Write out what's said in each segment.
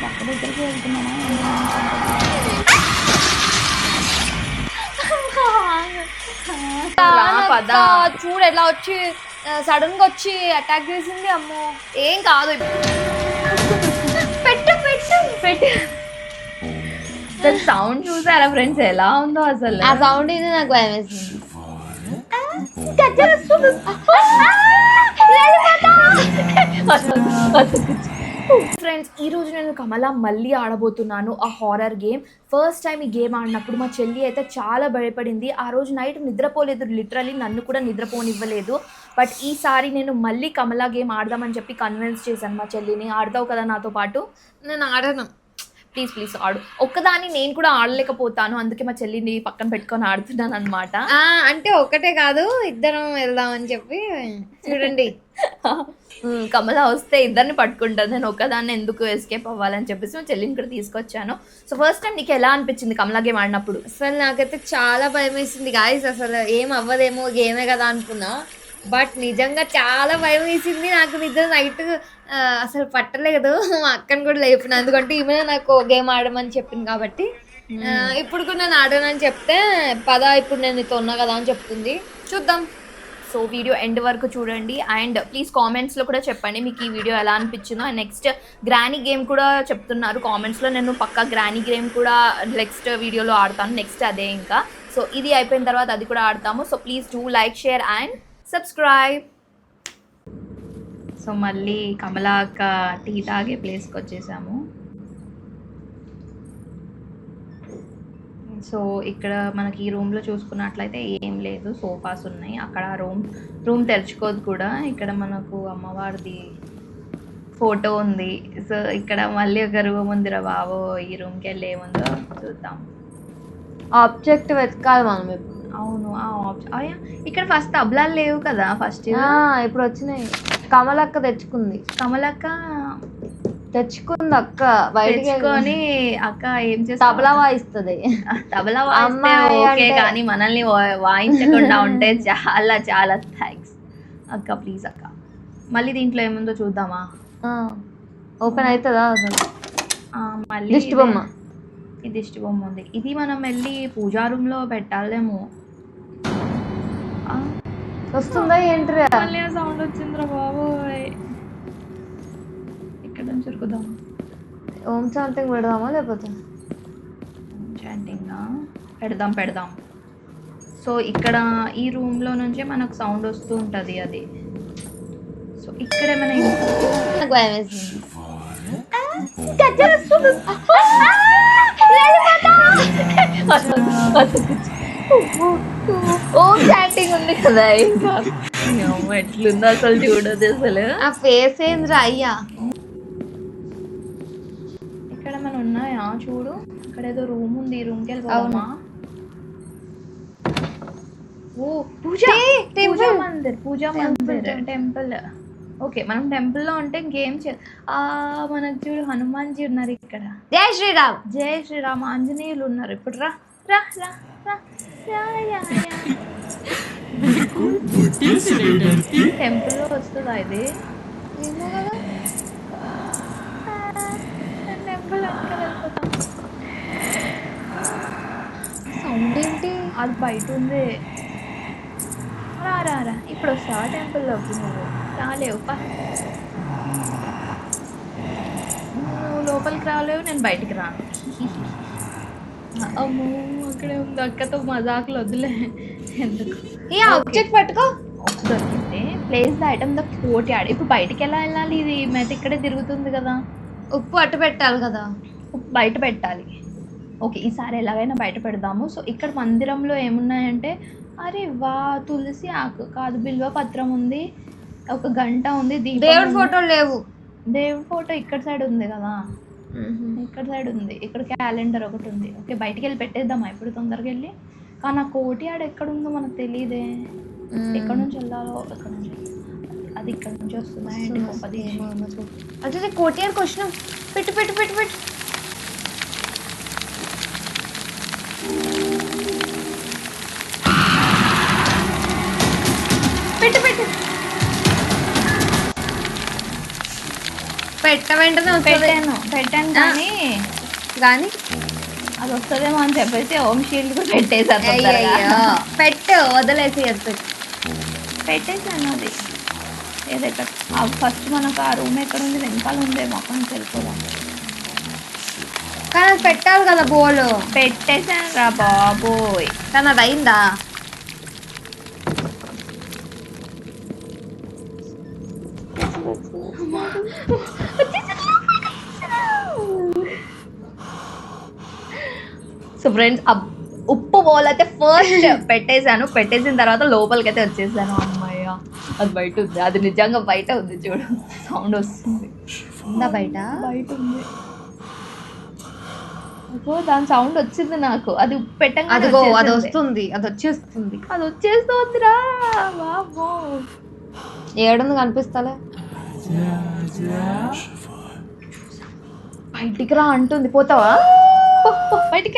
అక్కడ దగ్గరికి వెళ్తున్నామా? చూడు ఎట్లా వచ్చి సడన్ గా వచ్చి అటాక్ చేసింది. అమ్మో ఏం కాదు. పెట్టు పెట్టు పెట్టు. సౌండ్ చూసారా ఫ్రెండ్స్ ఎలా ఉందో అసలు? ఆ సౌండ్ ఇది నాకు భయం వేసింది. ఫ్రెండ్స్ ఈ రోజు నేను కమల మళ్ళీ ఆడబోతున్నాను ఆ హారర్ గేమ్. ఫస్ట్ టైం ఈ గేమ్ ఆడినప్పుడు మా చెల్లి అయితే చాలా భయపడింది. ఆ రోజు నైట్ నిద్రపోలేదు, లిటరలీ నన్ను కూడా నిద్రపోనివ్వలేదు. బట్ ఈసారి నేను మళ్ళీ కమల గేమ్ ఆడదామని చెప్పి కన్విన్స్ చేశాను మా చెల్లిని. ఆడదావు కదా నాతో పాటు? నేను ఆడను, ప్లీజ్ ప్లీజ్ ఆడు. ఒక్కదాన్ని నేను కూడా ఆడలేకపోతాను, అందుకే మా చెల్లిని పక్కన పెట్టుకొని ఆడుతున్నాను అనమాట. అంటే ఒక్కటే కాదు, ఇద్దరం వెళ్దామని చెప్పి. చూడండి కమల వస్తే ఇద్దరిని పట్టుకుంటాను, నేను ఒక్కదాన్ని ఎందుకు ఎస్కేప్ అవ్వాలని చెప్పేసి మా చెల్లిని కూడా తీసుకొచ్చాను. సో ఫస్ట్ టైం నీకు ఎలా అనిపించింది కమల గేమ్ ఆడినప్పుడు? అసలు నాకైతే చాలా భయం వేసింది గాయస్. అసలు ఏం అవ్వదేమో, గేమే కదా అనుకున్నా, బట్ నిజంగా చాలా భయం వేసింది నాకు. నిజం నైట్ అసలు పట్టలేదు, మా అక్కని కూడా లేపిన, ఎందుకంటే ఈమె నాకు గేమ్ ఆడమని చెప్పింది కాబట్టి. ఇప్పుడు కూడా నేను ఆడానని చెప్తే పద ఇప్పుడు నేను నీతో ఉన్నా కదా అని చెప్తుంది. చూద్దాం. సో వీడియో ఎండ్ వరకు చూడండి అండ్ ప్లీజ్ కామెంట్స్లో కూడా చెప్పండి మీకు ఈ వీడియో ఎలా అనిపించిందో. అండ్ నెక్స్ట్ గ్రానీ గేమ్ కూడా చెప్తున్నారు కామెంట్స్లో, నేను పక్కా గ్రానీ గేమ్ కూడా నెక్స్ట్ వీడియోలో ఆడతాను. నెక్స్ట్ అదే ఇంకా. సో ఇది అయిపోయిన తర్వాత అది కూడా ఆడతాము. So please do like, share and subscribe. So మళ్ళీ కమలా అక్క టీ తాగే ప్లేస్కి వచ్చేసాము. సో ఇక్కడ మనకి ఈ రూమ్లో చూసుకున్నట్లయితే ఏం లేదు, సోఫాస్ ఉన్నాయి. అక్కడ రూమ్ తెరుచుకోదు కూడా. ఇక్కడ మనకు అమ్మవారిది ఫోటో ఉంది. సో ఇక్కడ మళ్ళీ ఒక రూమ్ ఉందిరా బాబు, ఈ రూమ్కి వెళ్ళి ఏముందో చూద్దాం. ఆబ్జెక్ట్ వెతకాలి మనం ఇప్పుడు. అవును అయ్యా ఇక్కడ ఫస్ట్ తబలాలు లేవు కదా, ఫస్ట్ ఇప్పుడు వచ్చినాయి. కమలక్క తెచ్చుకుంది. కమలక్క తెచ్చుకుంది అక్క బయటకొని. అక్క ఏం చేస్తా, తబలా వాయిస్తుంది. తబలా వాయిస్తే కానీ మనల్ని వాయించకుండా ఉంటే చాలా చాలా థ్యాంక్స్ అక్క. ప్లీజ్ అక్క. మళ్ళీ దీంట్లో ఏముందో చూద్దామా? ఓపెన్ అవుతుందా? మళ్ళీ దిష్టి బొమ్మ. ఈ దిష్టి బొమ్మ ఉంది. ఇది మనం వెళ్ళి పూజా రూమ్ లో పెట్టాలేమో. వస్తుందా ఏంటి? సౌండ్ వచ్చిందిరా బాబోయ్. ఇక్కడ నుంచి ఉరుకుదాం. ఓం శాంతింగ్ పెడదామా లేకపోతే? ఓం శాంతింగ్ పెడదాం. సో ఇక్కడ ఈ రూమ్లో నుంచే మనకు సౌండ్ వస్తూ ఉంటుంది అది. సో ఇక్కడే మన ఓం చాటింగ్ ఉంది కదా, ఇంకా ఎట్లుందో అసలు చూడదు అసలు. ఆ ఫేస్ ఏంద్రా అయ్యా. ఇక్కడ మన ఉన్నాయా చూడు, ఇక్కడ ఏదో రూమ్ ఉంది, ఈ రూమ్కి వెళ్ళిపోదామా? ఓ పూజా మందిర్ టెంపుల్. ఓకే మనం టెంపుల్లో ఉంటే ఇంకేం మనకు చూడు హనుమాన్జీ ఉన్నారు ఇక్కడ. జై శ్రీరామ్ ఆంజనేయులు ఉన్నారు. ఇప్పుడు రా రా రా రా. టెంపుల్లో వస్తుందా ఇది? ఏమో కదా. టెంపుల్ సౌండ్ ఏంటి? అది బయట ఉంది. రా ఇప్పుడు వస్తావా టెంపుల్లోకి? నువ్వు రాలేవు, నువ్వు లోపలికి రాలేవు, నేను బయటికి రాను. అమ్మో అక్కడే ఉంది. అక్కతో మజాకులు వద్దులే ఎందుకు. ఏ ఆబ్జెక్ట్ పట్టుకో. దొరికింది. ప్లేస్ ద ఐటమ్ ద కోటి ఆడ. ఇప్పుడు బయటికి ఎలా వెళ్ళాలి? ఇది మెత ఇక్కడే తిరుగుతుంది కదా. ఉప్పు అట్టు పెట్టాలి కదా, ఉప్పు బయట పెట్టాలి. ఓకే ఈసారి ఎలాగైనా బయట పెడదాము. సో ఇక్కడ మందిరంలో ఏమున్నాయంటే, అరే వా, తులసి ఆకు కాదు, బిల్వ పత్రం ఉంది, ఒక గంట ఉంది, దేవుడి ఫోటోలు లేవు. దేవుడి ఫోటో ఇక్కడ సైడ్ ఉంది కదా, ఇక్కడ సైడ్ ఉంది. ఇక్కడ క్యాలెండర్ ఒకటి ఉంది. ఓకే బయటికి వెళ్ళి పెట్టేద్దామా ఇప్పుడు తొందరగా వెళ్ళి? కానీ ఆ కోటి ఆడ ఎక్కడ ఉందో మనకు తెలియదే. ఎక్కడ నుంచి వెళ్ళాలో, ఎక్కడ నుంచి అది ఇక్కడ నుంచి వస్తుందా ఏంటి? గొప్పది అదే కోటి ఆడికి వచ్చినాం. పెట్టు పెట్టు పెట్టు పెట్టు. పెట్టు పెట్టు. వెంటనే పెట్టాను కానీ అది వస్తుందేమో అని చెప్పేసి హోమ్ షీల్డ్ కూడా పెట్టేసాను. పెట్టు వదిలేసి పెట్టేసాను. అది ఏదైతే ఫస్ట్ మనకు ఆ రూమ్ ఎక్కడ ఉంది, వెనకాల ఉందేమో అక్కడ నుంచి వెళ్ళిపోదాం. కానీ అది పెట్టాలి కదా బోల్. పెట్టేసాను రా బాబోయ్. కానీ అది అయిందా? సో ఫ్రెండ్స్ ఉప్పు బౌల్ అయితే ఫస్ట్ పెట్టేసిన తర్వాత లోపలికి అయితే వచ్చేసాను. అమ్మాయ్య అది బయట ఉంది. అది నిజంగా బయట ఉంది. చూడు సౌండ్ వస్తుంది. ఉందా బయట ఉంది. దాని సౌండ్ వచ్చింది నాకు. అది ఉప్పు పెట్టంగా అది వస్తుంది. అది వచ్చేస్తుందిరా బాబో. ఏడుంది కనిపిస్తలే. బయటికి రా అంటుంది. పోతావా? బయటికి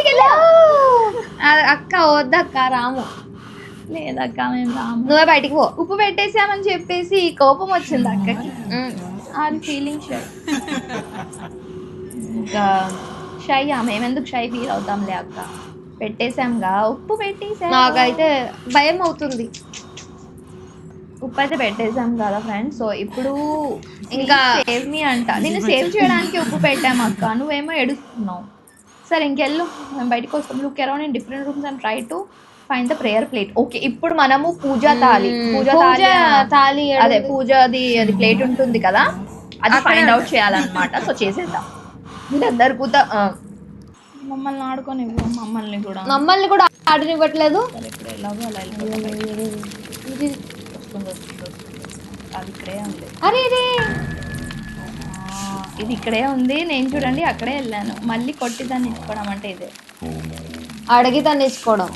వెళ్ళి అక్క వద్దక్క రాము. లేదక్క మేము రాము. నువ్వే బయటికి పో. ఉప్పు పెట్టేసామని చెప్పేసి కోపం వచ్చింది అక్కకి. అది ఫీలింగ్ షై. ఇంకా షై మేమెందుకు షై ఫీల్ అవుతాంలే అక్క. పెట్టేసాంగా ఉప్పు పెట్టేసాం. నాకైతే భయం అవుతుంది. ఉప్పు అయితే పెట్టేసాం కదా ఫ్రెండ్స్. సో ఇప్పుడు ఇంకా సేవ్ మీ అంట. నేను సేవ్ చేయడానికి ఉప్పు పెట్టాము అక్క. నువ్వేమో ఎడుస్తున్నావు. సరే ఇంకెళ్ళు, మేము బయటకు వస్తాం. Look around in different rooms and try to find the prayer plate. Okay ఇప్పుడు మనము పూజా తాళి అదే పూజది అది ప్లేట్ ఉంటుంది కదా, అది ఫైండ్ అవుట్ చేయాలన్నమాట. సో చేసేద్దాం. మీరందరు కూడా మమ్మల్ని ఆడుకొని మమ్మల్ని కూడా ఆడనివ్వట్లేదు. ఇప్పుడు ఎలాగో అలా అది ఇక్కడే ఉంది. అరే ఇది ఇక్కడే ఉంది. నేను చూడండి అక్కడే వెళ్ళాను. మళ్ళీ కొట్టి దాన్ని ఇచ్చుకోవడం అంటే ఇదే. అడిగి తన్నించుకోవడం.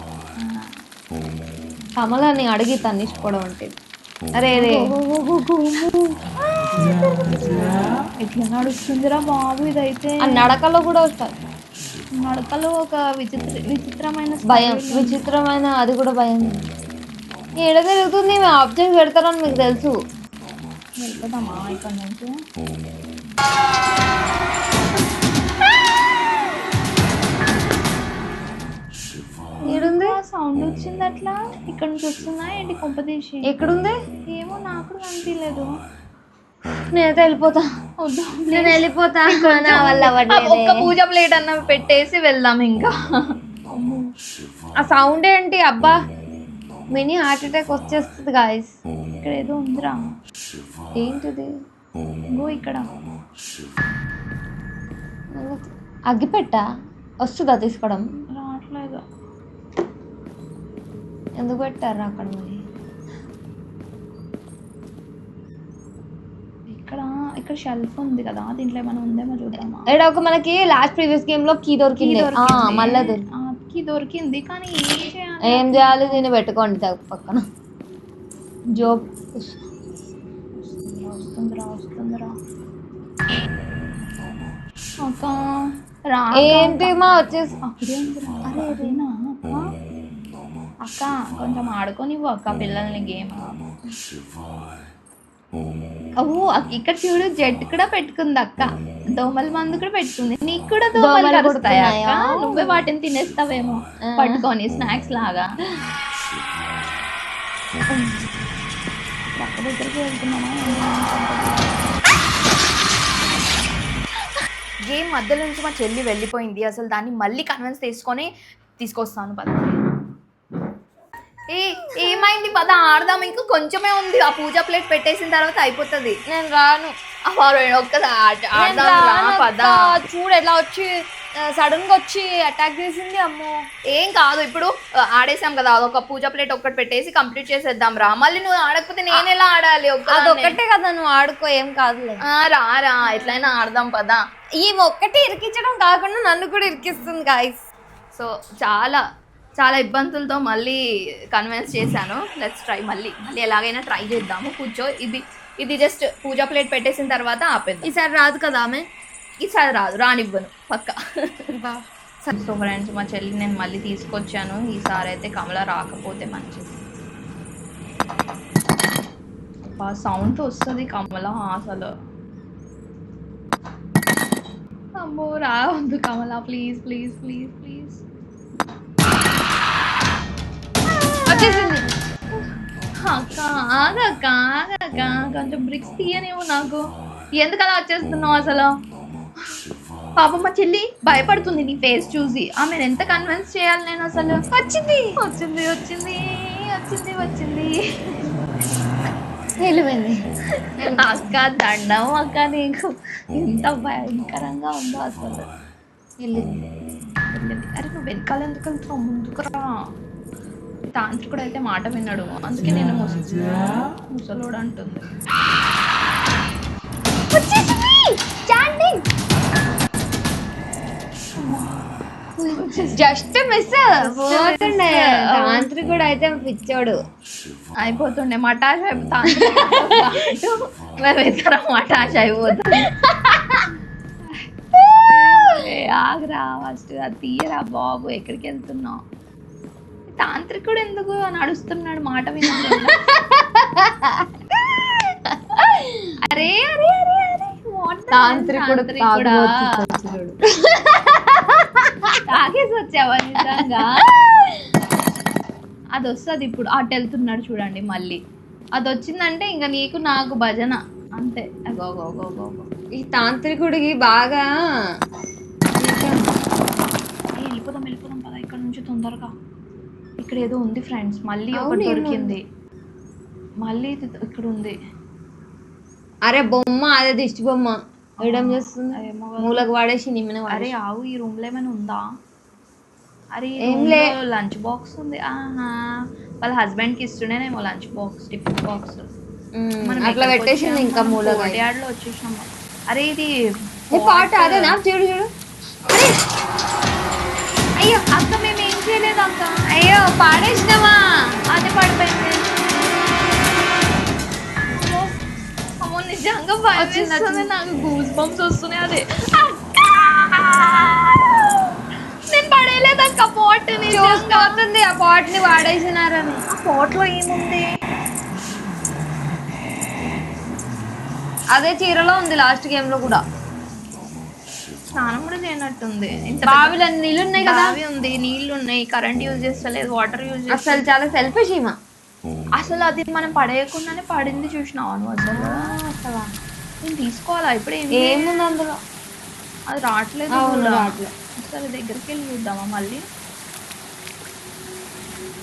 కమలాన్ని అడిగి తన్నించుకోవడం అంటే అరే ఇట్లా నడుస్తుందిరా బాబు. ఇదైతే నడకలో కూడా వస్తాయి. నడకలో ఒక విచిత్రమైన భయం. విచిత్రమైన అది కూడా భయం. ఎడ తిరుగుతుంది. మేము ఆబ్జెక్ట్ పెడతారని మీకు తెలుసు. వెళ్ళిపోదామా ఇక్కడ నుంచి? ఏడుంది? సౌండ్ వచ్చింది అట్లా. ఇక్కడ నుంచి వస్తుందా ఏంటి? కొంపదీసి ఎక్కడుంది ఏమో నాకు కనిపించలేదు. నేనైతే వెళ్ళిపోతా. నేను వెళ్ళిపోతా. ఒక్క పూజ ప్లేట్ అన్న పెట్టేసి వెళ్దాం. ఇంకా ఆ సౌండ్ ఏంటి? అబ్బా మినీ హార్ట్ అటాక్ వచ్చేస్తుంది గాయస్. ఇక్కడ ఏదో ఉందిరా. ఏంటిది? ఇక్కడ అగ్గిపెట్ట వస్తుందా తీసుకోవడం? రావట్లేదు. ఎందుకు పెట్టారు అక్కడ? మరి ఇక్కడ షెల్ఫ్ ఉంది కదా, దీంట్లో ఏమైనా ఉందేమో చూద్దామా. ఇక్కడ ఒక మనకి లాస్ట్ ప్రీవియస్ గేమ్ లో కీ దొరికింది. మళ్ళీ కీ దొరికింది కానీ ఏం చేయాలి? దీన్ని పెట్టుకోండి పక్కన. జోబ్ ఏంటి మా వచ్చేసి అక్క కొంచెం ఆడుకోనివ్వు అక్క పిల్లల్ని గేమ్. ఇక్కడ చూడు జెట్ కూడా పెట్టుకుంది అక్క. దోమల మందు కూడా పెట్టుకుంది. నీకు కూడా దోమలు కరుస్తాయి అక్క. నువ్వే వాటిని తినేస్తావేమో పట్టుకొని స్నాక్స్ లాగా. పక్క దగ్గరికి వెళ్తున్నామా? గేమ్ మధ్యలో నుంచి మా చెల్లి వెళ్ళిపోయింది. అసలు దాన్ని మళ్ళీ కన్విన్స్ తీసుకొస్తాను పద. ఏమైంది? పద ఆడదాం. ఇంకా కొంచెమే ఉంది. ఆ పూజా ప్లేట్ పెట్టేసిన తర్వాత అయిపోతుంది. నేను రాను. చూడు ఎట్లా వచ్చి సడన్ గా వచ్చి అటాక్ చేసింది. అమ్మో ఏం కాదు. ఇప్పుడు ఆడేసాం కదా, అదొక పూజా ప్లేట్ ఒక్కటి పెట్టేసి కంప్లీట్ చేసేద్దాం రా. మళ్ళీ నువ్వు ఆడకపోతే నేను ఎలా ఆడాలి? అదొక్కటే కదా, నువ్వు ఆడుకో. ఏం కాదులే. రా ఎట్లయినా ఆడదాం పదా. ఈ ఒక్కటి ఇరికించడం కాకుండా నన్ను కూడా ఇరికిస్తుంది గాయస్. సో చాలా ఇబ్బందులతో మళ్ళీ కన్విన్స్ చేశాను. Let's try. మళ్ళీ ఎలాగైనా ట్రై చేద్దాము. కూర్చో. ఇది జస్ట్ పూజా ప్లేట్ పెట్టేసిన తర్వాత ఆపేద్దాం. ఈసారి రాదు కదా ఆమె? ఈసారి రానివ్వను పక్క. సో ఫ్రెండ్స్ మా చెల్లి నేను మళ్ళీ తీసుకొచ్చాను. ఈసారి అయితే కమల రాకపోతే మంచిది. సౌండ్ వస్తుంది కమల అసలు. అమ్మో రావద్దు కమలా, ప్లీజ్ ప్లీజ్ ప్లీజ్ ప్లీజ్. వచ్చేసింది. అక్క ఆగక్క ఆగక్క, కొంచెం బ్రిక్స్ తీయనేమో నాకు. ఎందుకు అలా వచ్చేస్తున్నావు అసలు? పాపం మా చెల్లి భయపడుతుంది నీ ఫేస్ చూసి. ఆమెను ఎంత కన్విన్స్ చేయాలి నేను అసలు? వచ్చింది వచ్చింది వచ్చింది వచ్చింది వచ్చింది. వెళ్ళిపోయింది. అక్క దండం అక్క, నీకు ఎంత భయంకరంగా ఉందో అసలు. వెళ్ళింది. అరే నువ్వు వెనకాల ఎందుకు వెళ్తున్నావు? ముందుకు రా. తాంత్రికుడు అయితే మాట విన్నాడు, అందుకే నేను ముసలోడు అంటుంది. జస్ట్ మిస్ పోతుండే. తాంత్రికుడు అయితే పిచ్చోడు అయిపోతుండే, మటాష్ అయిపోతాను. మేమిద్దరం మటాష్ అయిపోతాం. ఆగరా ఫస్ట్, అది తీయరా బాబు, ఎక్కడికి వెళ్తున్నావు? తాంత్రికుడు ఎందుకు నడుస్తున్నాడు మాట వినకుండా? అరే అరే అరే అరే, తాంత్రికుడు తాగేసి వచ్చావా నిజంగా? అది వస్తుంది ఇప్పుడు. అటు వెళ్తున్నాడు చూడండి మళ్ళీ. అది వచ్చిందంటే ఇంకా నీకు నాకు భజన అంతే. Go go go go go. ఈ తాంత్రికుడికి బాగా వెళ్ళిపోదాం వెళ్ళిపోదాం పద ఇక్కడ నుంచి తొందరగా. ఇక్కడ ఏదో ఉంది ఫ్రెండ్స్, మళ్ళీ ఒకటి దొరికింది. మళ్ళీ ఇక్కడ ఉంది. అరే బొమ్మ, అదే దిష్టి బొమ్మ వేయడం చేస్తుంది. మూలకు వాడేసి నిమ్మిన. అరే ఆవు, ఈ రూమ్ లో ఏమైనా ఉందా? అరే లంచ్ బాక్స్ ఉంది. ఆహా, వాళ్ళ హస్బెండ్ కి ఇస్తుండేనేమో లంచ్ బాక్స్, టిఫిన్ బాక్స్. అట్లా పెట్టేసింది ఇంకా మూలగా. యాడ్లో వచ్చేసినాము. అరే ఇది పాట అదేనా? చూడు చూడు. అయ్యో అక్క, మేము ఏం చేయలేదు అక్క. అయ్యో పాడేసినామా? అది పడిపోయింది. అమ్మో నిజంగా భయం వేస్తుంది నాకు, గూస్ బంప్స్ వస్తున్నాయి. అదే నేను పడేయలేదు అక్క పాట్. చూస్తుంది ఆ పాట్ ని వాడేసినారని. ఆ పాట్ లో ఏముంది? అదే చీరలో ఉంది లాస్ట్ గేమ్ లో కూడా. స్నానం కూడా చేయనట్టుంది. బావిలో నీళ్ళు ఉన్నాయి కదా. బావి ఉంది, నీళ్లు ఉన్నాయి, కరెంట్ యూజ్ చేస్తలేదు, వాటర్ యూజ్ చేస్తా. అసలు చాలా సెల్ఫిష్ ఈమె. అసలు అది మనం పడేయకుండానే పడింది, చూసినావా నువ్వు? అసలు నేను తీసుకోవాలా ఇప్పుడు? ఏముంది అందులో? అది రావట్లేదు. సరే దగ్గరికి వెళ్ళి చూద్దామా మళ్ళీ?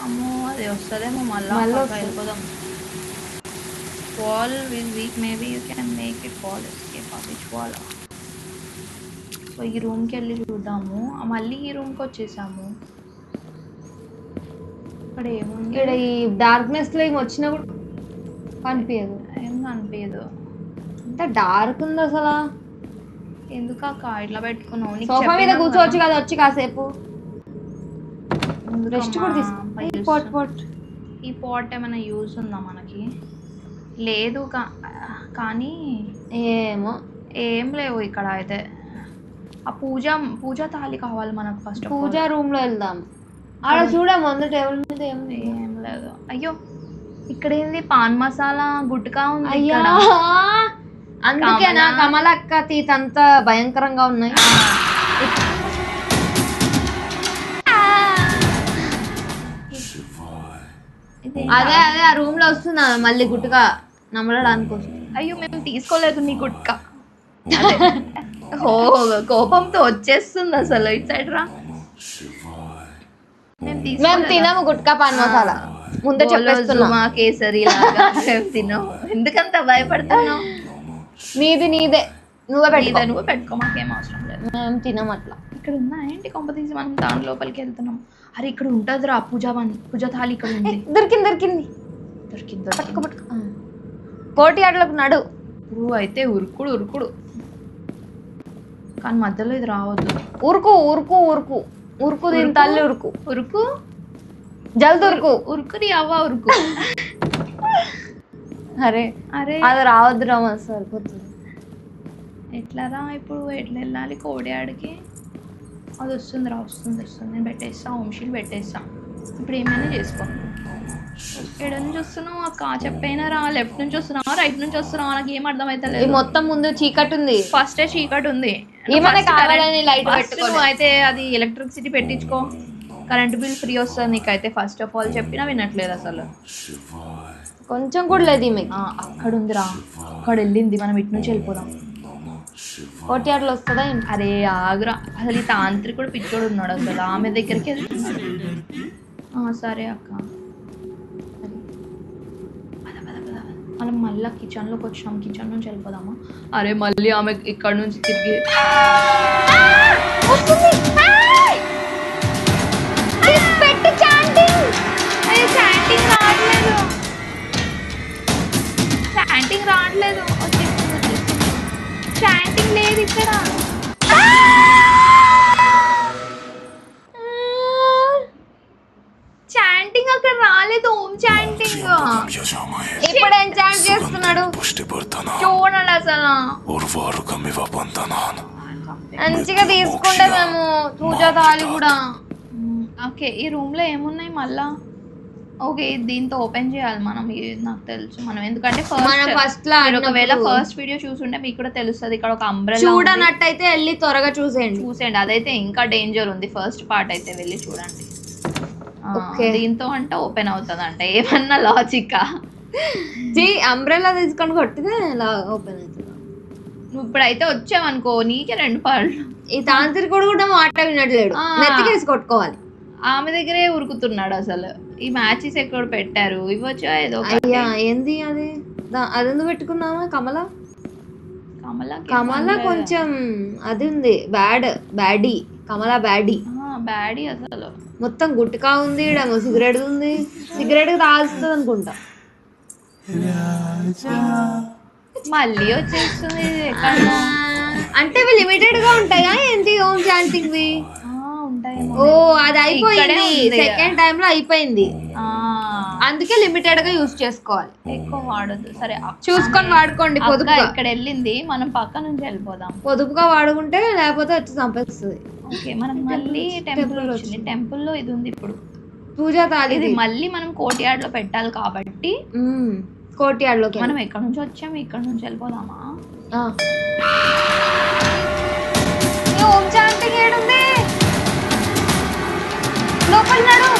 అమ్మో అది వస్తుందేమో మళ్ళీ. వెళ్ళిపోదాం. Wall will week, maybe you can make it wall escape. Which wall? So ఈ రూమ్కి వెళ్ళి చూద్దాము. మళ్ళీ ఈ రూమ్కి వచ్చేసాము. ఇక్కడ ఏముంది? ఇక్కడ ఈ డార్క్నెస్ లో ఏమి వచ్చినా కూడా కనిపించదు. ఏం కనిపించదు. ఎంత డార్క్ ఉంది అసలు. ఎందుకు అక్క ఇట్లా పెట్టుకున్నావు? సోఫా మీద కూర్చోవచ్చు కదా వచ్చి కాసేపు. రెస్ట్ కూడా తీసుకో. ఈ పాట్ ఏమైనా యూజ్ ఉందా మనకి? లేదు కానీ ఏమో ఏం లేవు ఇక్కడ అయితే. ఆ పూజ తాళి కావాలి మనకు. ఫస్ట్ పూజా రూమ్ లో వెళ్దాం. ఆడ చూడ ముందు టేబుల్ మీద ఏం లేదు. అయ్యో ఇక్కడ ఏంది? పాన్ మసాలా గుట్కా ఉంది. అయ్యా అందుకేనా కమలక్క తీత్ అంతా భయంకరంగా ఉన్నాయి. అదే అదే ఆ రూమ్ లో వస్తున్నా మళ్ళీ గుట్టుగా నమ్మడానికి వస్తుంది. అయ్యో మేము తీసుకోలేదు నీ గుట్కా. ఓ కోపంతో వచ్చేస్తుంది అసలు. ఇటు సైడ్ రా. మేము తినము గుట్కా పాన్ మసాలా, ముందే చెప్పేస్తున్నా. కేసరి లాగా మేము తినము. ఎందుకంత భయపడుతున్నావు? నీదే నువ్వే పెట్టుకో, మాకేం అవసరం లేదు. మేము తినం అట్లా. ఇక్కడ ఉన్నా ఏంటి కొంపతీసి మనం దాని లోపలికి వెళ్తున్నాం. అరే ఇక్కడ ఉంటుందిరా పూజ థాలి. ఇక్కడ ఉంది. దొరికింది. కోటి ఆటలకు నడు. అయితే ఉరుకుడు కానీ మధ్యలో ఇది రావద్దు. ఉరుకు దీని తల్లి ఉరుకు జల్ది ఉరుకుని అవ్వ ఉరుకు. అరే అది రావద్దు రామ సరిపోతుంది. ఎట్లా రా ఇప్పుడు? ఎట్లా వెళ్ళాలి కోడి ఆడికి? అది వస్తుంది. నేను పెట్టేస్తా, హోమ్షీల్ పెట్టేస్తా. ఇప్పుడు ఏమైనా చేసుకో. ఎడ నుంచి వస్తున్నావు అక్క చెప్పైనా రా, లెఫ్ట్ నుంచి వస్తున్నావా రైట్ నుంచి వస్తున్నావా, నాకు ఏం అర్థమైతే ఈ లేదు. మొత్తం ముందు చీకటి ఉంది. ఫస్ట్ చీకటి ఉంది, ఏమైనా కావాలని లైట్ పెట్టుకో. అయితే అది ఎలక్ట్రిసిటీ పెట్టించుకో, కరెంట్ బిల్ ఫ్రీ వస్తుంది నీకైతే. ఫస్ట్ ఆఫ్ ఆల్ చెప్పినా వినట్లేదు అసలు, కొంచెం కూడా లేదు ఈమెకి. అక్కడ ఉందిరా, అక్కడ వెళ్ళింది, మనం ఇటు నుంచి వెళ్ళిపోదాం. కోటియార్లో వస్తుందా ఏంటి? అరే ఆగురా, అసలు ఈ తాంత్రికుడు పిచ్చోడు ఉన్నాడు అసలు, ఆమె దగ్గరికి వెళ్తున్నాడు. సరే అక్క, మనం మళ్ళీ కిచెన్లోకి వచ్చాం, కిచెన్ నుంచి వెళ్ళిపోదామా? అరే మళ్ళీ ఆమె ఇక్కడ నుంచి తిరిగి చాంటింగ్ రావట్లేదు, చాంటింగ్ లేదు ఇక్కడ. చాంటింగ్ అక్కడ రాలేదు, ఓం చాంటింగ్. ఇప్పుడు ఏం చాంట్ చేస్తున్నాడు చూడండి అసలు. మంచిగా తీసుకుంటే మేము పూజా తాళి కూడా. ఓకే, ఈ రూమ్ లో ఏమున్నాయి మళ్ళా? ఓకే, దీంతో ఓపెన్ చేయాలి మనం, నాకు తెలుసు మనం, ఎందుకంటే ఫస్ట్ లో ఒకవేళ ఫస్ట్ వీడియో చూసుంటే మీకు కూడా తెలుస్తుంది. ఇక్కడ ఒక అంబ్రెల్లా చూడనట్టయితే వెళ్ళి త్వరగా చూసేయండి. అదైతే ఇంకా డేంజర్ ఉంది. ఫస్ట్ పార్ట్ అయితే వెళ్ళి చూడండి. దీంతో అంటే ఓపెన్ అవుతుంది అంటే ఏమన్నా లాజిక్? అంబ్రెల్లా తీసుకొని కొట్టితే ఇలా ఓపెన్ అవుతుంది. నువ్వు ఇప్పుడైతే వచ్చావనుకో నీకే 2 పళ్ళు. ఈ తాంత్రికుడు కూడా మాట వినట్లేడు, నెత్తికేసి కొట్టుకోవాలి. ఆమె దగ్గరే ఉరుకుతున్నాడు అసలు. ఈ మ్యాచెస్ ఎక్కడ పెట్టారు ఇవ్వచ్చా? ఏదో అయ్యా ఏంది అది, అదెందుకు పెట్టుకున్నావా? కమల కొంచెం అది ఉంది, బ్యాడీ కమలా బ్యాడీ అసలు మొత్తం గుట్కా ఉంది, సిగరెట్ ఉంది, సిగరెట్ తాగుతుంది అనుకుంటా. మళ్ళీ వచ్చేస్తుంది అంటే ఇవి లిమిటెడ్ గా ఉంటాయా ఏంటి ఓం చాంటింగ్ వి? ఓ అది అయిపోయింది, సెకండ్ టైం లో అయిపోయింది, అందుకే లిమిటెడ్ గా యూజ్ చేసుకోవాలి, ఎక్కువ వాడద్దు. సరే చూసుకొని వాడుకోండి. పొదుపుగా ఇక్కడ వెళ్ళింది, మనం పక్క నుంచి వెళ్ళిపోదాం. పొదుపుగా వాడుకుంటే లేకపోతే వచ్చి చంపేస్తుంది. ఓకే, మనం మళ్ళీ టెంపుల్ వచ్చింది. టెంపుల్ లో ఇది ఉంది ఇప్పుడు, పూజా తాళి. ఇది మళ్ళీ మనం కోర్ట్యార్డ్ లో పెట్టాలి కాబట్టి కోర్ట్యార్డ్ లోకి మనం ఎక్కడ నుంచి వచ్చాము, ఇక్కడ నుంచి వెళ్ళిపోదామా? ఓం చాంటింగ్ ఏడుంది? లోపల నడు.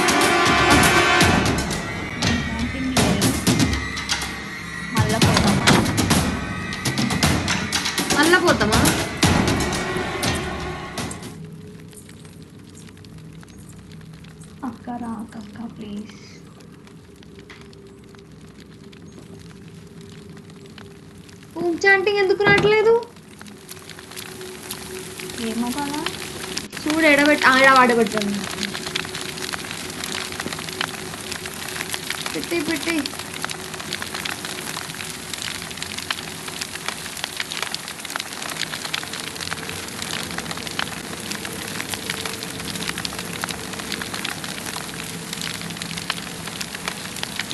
మళ్ళా పోతామా? అక్క రా అక్క ప్లీజ్. ఓం చాంటింగ్ ఎందుకు రావట్లేదు? ఏమో కదా, చూడు ఆడబెట్టాను. పెట్టి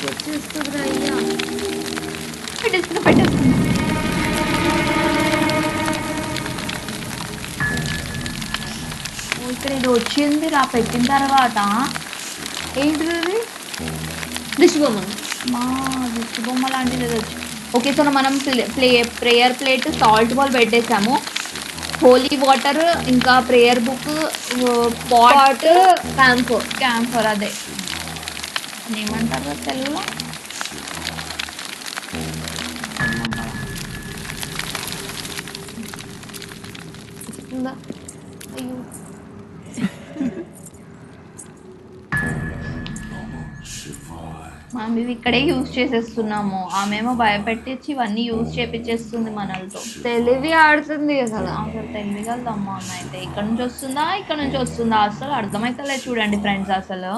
వచ్చేస్తుంది అయ్యా. పెట్టేస్తున్నా. ఇక్కడ ఇది వచ్చింది రా, పెట్టిన తర్వాత ఏంటిది? దిష్టి బొమ్మ. మా దిష్టి బొమ్మ లాంటిది ఏదో వచ్చింది. ఓకే, సో మనం ప్రేయర్ ప్లేట్, సాల్ట్ బాల్ పెట్టేసాము, హోలీ వాటర్, ఇంకా ప్రేయర్ బుక్, పాట్, క్యాంఫర్ అదే ఏమంటారు తెలుగులో? అయ్యో మనం ఇది ఇక్కడే యూజ్ చేసేస్తున్నాము. ఆమెమో భయపెట్టించి ఇవన్నీ యూజ్ చేపించేస్తుంది మనలతో. తెలివి ఆడుతుంది అసలు. తెలియగలదమ్మా ఆమె అయితే. ఇక్కడ నుంచి వస్తుందా అసలు అర్థమైతలే. చూడండి ఫ్రెండ్స్, అసలు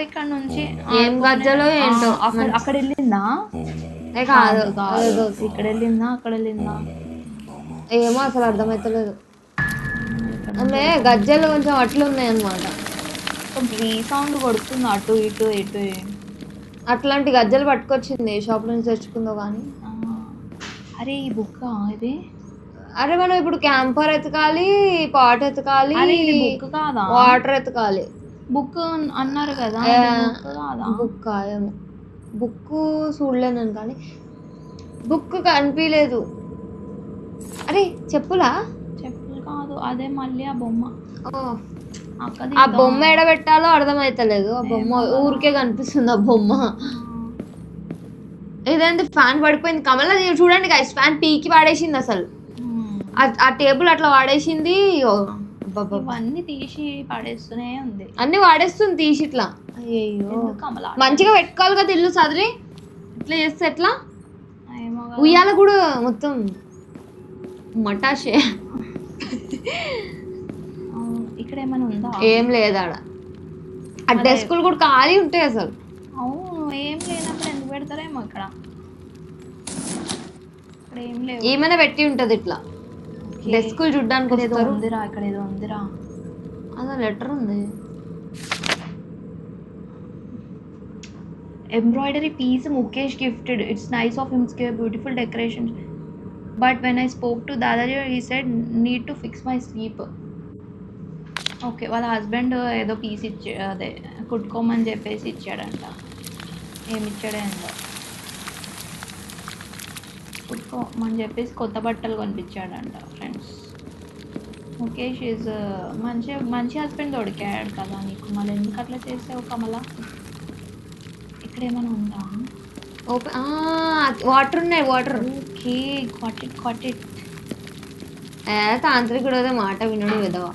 ఇక్కడ నుంచి ఏం గజ్జలో ఏంటో. అక్కడ వెళ్ళిందా? కాదు, ఇక్కడ వెళ్ళిందా, అక్కడ వెళ్ళిందా ఏమో అసలు అర్థమైతలేదు. ఆమె గజ్జలు కొంచెం అట్లు ఉన్నాయి అన్నమాట. సౌండ్ కొడుతుంది అటు ఇటు ఇటు. అట్లాంటి గజ్జలు పట్టుకొచ్చింది, షాప్ నుంచి తెచ్చుకుందో కానీ. అరే ఈ బుక్ ఇది. అరే మనం ఇప్పుడు క్యాంపర్ ఎతకాలి, పాట్ ఎతకాలి, బుక్ కాదా, వాటర్ ఎతకాలి. బుక్ అన్నారు కదా, బుక్ ఏమో బుక్ చూడలేను కానీ బుక్ కనిపించలేదు. అరే చెప్పులా? చెప్పులు కాదు, అదే మళ్ళీ ఆ బొమ్మ. ఆ బొమ్మ ఎడబెట్టాలో అర్థమైతలేదు. ఆ బొమ్మ ఊరికే కనిపిస్తుంది. ఆ బొమ్మ ఏదైతే ఫ్యాన్ పడిపోయింది. కమల చూడండి గైస్, ఫ్యాన్ పీకి వాడేసింది అసలు. ఆ టేబుల్ అట్లా వాడేసింది. అన్ని తీసి పడేస్తూనే ఉంది, అన్ని వాడేస్తుంది తీసి ఇట్లా. అయ్యో మంచిగా పెట్టుకోవాలి కదా ఇల్లు సదిరి. ఇట్లా చేస్తే ఎట్లా? ఉయ్యాల కూడా మొత్తం మటాషే. ఇక్కడ ఏమైనా ఉందా? ఏం లేదు ఆడ. ఆ డెస్కులు కూడా ఖాళీ ఉంటాయి అసలు. అవును, ఏం లేనప్పుడు ఎందుకు పెడతారేమో ఇక్కడ. ఇక్కడ ఏం లేవు. ఏమైనా పెట్టి ఉంటది ఇట్లా డెస్కులు చూడ్డానికి. ఏదో ఉందిరా, ఇక్కడ ఏదో ఉందిరా. అదే లెటర్ ఉంది. Embroidery piece Mukesh gifted. It's nice of him to give beautiful decorations. But when I spoke to Dadaji, he said need to fix my sleep. Okay, వాళ్ళ హస్బెండ్ ఏదో పీస్ అదే కుట్టుకోమని చెప్పేసి ఇచ్చాడంట. ఏమి ఇచ్చాడో ఏందో, కుట్టుకోమని చెప్పేసి కొత్త బట్టలు కొనిపించాడంట ఫ్రెండ్స్. ముఖేష్ ఈజ్ మంచి హస్బెండ్ దొరికాడు కదా నీకు. మళ్ళీ ఎందుకు అట్లా చేసావు కమల? ఇక్కడ ఏమైనా ఉందా? వాటర్ ఉన్నాయి. వాటర్. Okay, got it. తాంత్రికుడు అదే మాట వినడు విధవా.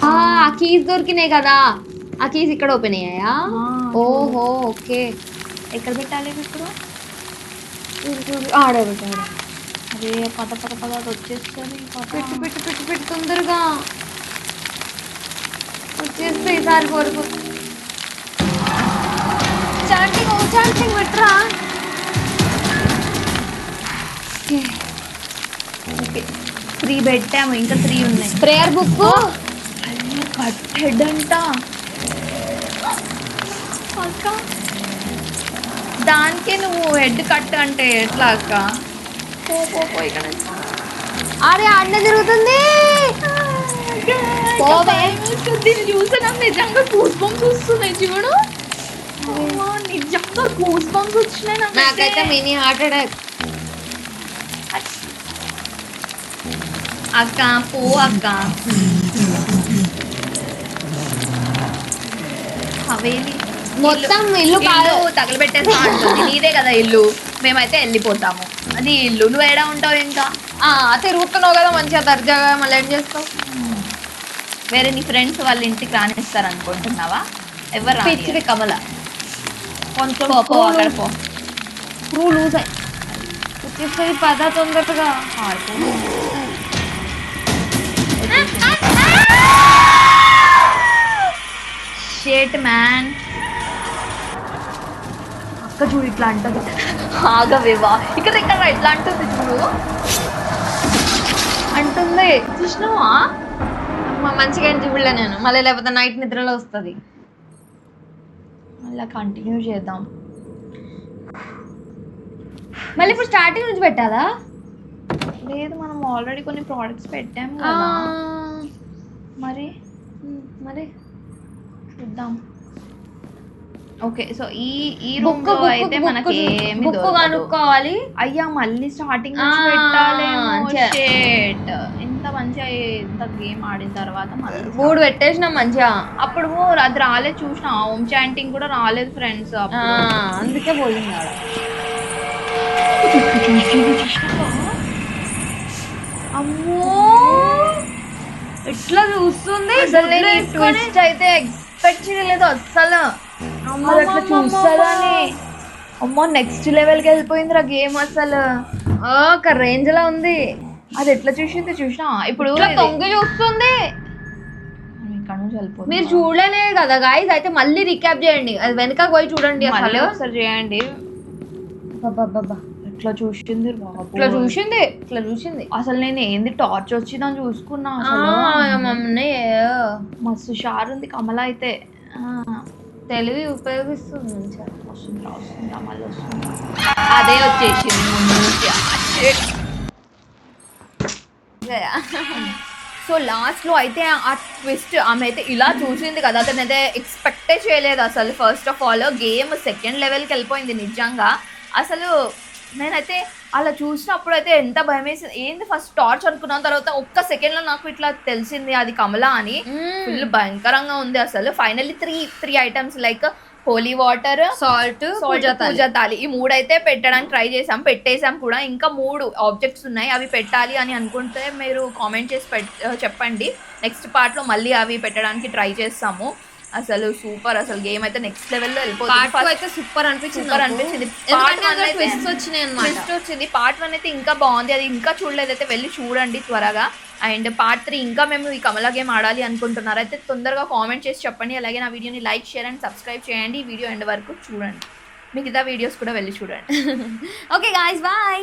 ఆ కీస్ దొరికినాయి కదా. ఆ కీస్ ఇక్కడ ఓపెన్ అయ్యాయా? ఓహో ఓకే. ఎక్కడ పెట్టాలి ఇప్పుడు? ఆడే పెట్టాడు. అదే పద వచ్చేస్తుంది. పెట్టు తొందరగా వచ్చేస్తే ఈసారి వరకు. చాంటింగ్ పెట్టరా. ఓకే, 3 పెట్టాము, ఇంకా 3 ఉన్నాయి. ప్రేయర్ బుక్ కట్టెడ్ అంట అక్క. దానికే నువ్వు హెడ్ కట్ అంటే ఎట్లా అక్క? పో ఇక్కడ. అరే అన్న తిరుగుతుంది. దీన్ని చూస్తే నాకు నిజంగా గూస్ బంప్స్ వస్తున్నాయి చూడు. నిజంగా గూస్ బంప్స్ వచ్చినాయి నాకైతే. Mini heart attack. అక్క పో అక్క. హవేలి మొత్తం ఇల్లు తగలబెట్టేస్తా అంటుంది. నీదే కదా ఇల్లు, మేమైతే వెళ్ళిపోతాము. అది ఇల్లు, నువ్వు ఏడా ఉంటావు ఇంకా? తిరుగుతున్నావు కదా మంచిగా దర్జాగా. మళ్ళీ ఏం చేస్తావు? వేరే నీ ఫ్రెండ్స్ వాళ్ళ ఇంటికి రానిస్తారు అనుకుంటున్నావా? ఎవరు పిచ్చిది కమల. కొంచెం అక్కడ పో. స్క్రూ లూజ్ అయ్యి వచ్చేస్తుంది. పద తొందరగా. షేట్ మ్యాన్. అక్క చూడు ఇట్లా అంటుంది. ఆగవేవా, ఇక్కడ ఇట్లా అంటుంది చూడు. అంటుంది చూసినావా? మంచిగా చూడలే నేను. మళ్ళీ లేకపోతే నైట్ నిద్రలో వస్తుంది. మళ్ళీ కంటిన్యూ చేద్దాం. మళ్ళీ ఇప్పుడు స్టార్టింగ్ నుంచి పెట్టాలా? లేదు, మనం ఆల్రెడీ కొన్ని ప్రోడక్ట్స్ పెట్టాము కదా. మరి చూద్దాం. ఓకే, సో ఈ రూమ్ లో అయితే మనకి ఏమి కనుక్కోవాలి. అయ్యా మళ్ళీ స్టార్టింగ్ నుంచి పెట్టాలేమో. షేట్, ఇంత మంచిగా ఇంత గేమ్ ఆడిన తర్వాత మళ్ళీ 3 పెట్టేసినాం మంచిగా. అప్పుడు అది రాలేదు చూసిన. హోమ్ చాంటింగ్ కూడా రాలేదు ఫ్రెండ్స్, అందుకే పోయింది ఆడ. అమ్మో ఎట్లా చూస్తుంది. ట్విస్ట్ అయితే ఎక్స్పెక్ట్ చేయలేదు అస్సలు. అట్లా చూస్తుందని. అమ్మో నెక్స్ట్ లెవెల్కి వెళ్ళిపోయిందిరా గేమ్ అసలు. ఒక రేంజ్ లో ఉంది. అది ఎట్లా చూసింది చూసినా? ఇప్పుడు తొంగి చూస్తుంది. ఇక్కడ నుంచి వెళ్ళిపోతుంది. మీరు చూడలేనే కదా గాయ్స్. అయితే మళ్ళీ రికాప్ చేయండి. అది వెనక పోయి చూడండి. అసలు ఒకసారి చేయండి. ఇట్లా చూసింది, ఇట్లా చూసింది అసలు. నేను ఏంది టార్చ్ వచ్చిందని చూసుకున్నా అసలు. మస్తు షార్ ఉంది కమల అయితే. తెలివి ఉపయోగిస్తుంది. వస్తుందా మళ్ళీ వస్తుందా? అదే వచ్చేసింది ముందు. సో లాస్ట్లో అయితే ఆ ట్విస్ట్ ఆమె అయితే ఇలా చూసింది కదా, అతను అయితే ఎక్స్పెక్టే చేయలేదు అసలు. First of all game second లెవెల్కి వెళ్ళిపోయింది నిజంగా. అసలు నేనైతే అలా చూసినప్పుడు అయితే ఎంత భయం వేసింది. ఏంది ఫస్ట్ టార్చ్ అనుకున్న తర్వాత ఒక్క సెకండ్లో నాకు ఇట్లా తెలిసింది అది కమలా అని. ఫుల్ భయంకరంగా ఉంది అసలు. Finally three items like holy water, salt, పూజ తాలి, ఈ 3 అయితే పెట్టడానికి ట్రై చేసాం, పెట్టేసాం కూడా. ఇంకా 3 ఆబ్జెక్ట్స్ ఉన్నాయి, అవి పెట్టాలి అని అనుకుంటే మీరు కామెంట్ చేసి చెప్పండి. నెక్స్ట్ పార్ట్లో మళ్ళీ అవి పెట్టడానికి ట్రై చేస్తాము. అసలు సూపర్, అసలు గేమ్ అయితే నెక్స్ట్ లెవెల్లో వెళ్ళిపోతుంది. అయితే సూపర్ అనిపించింది. ట్విస్ట్ వచ్చింది. పార్ట్ 1 అయితే ఇంకా బాగుంది, అది ఇంకా చూడలేదైతే వెళ్ళి చూడండి త్వరగా. అండ్ పార్ట్ 3 ఇంకా మేము ఈ కమలా గేమ్ ఆడాలి అనుకుంటున్నారు అయితే తొందరగా కామెంట్ చేసి చెప్పండి. అలాగే నా వీడియోని లైక్, షేర్ అండ్ సబ్స్క్రైబ్ చేయండి. ఈ వీడియో ఎండ్ వరకు చూడండి, మిగతా వీడియోస్ కూడా వెళ్ళి చూడండి. Okay guys, bye.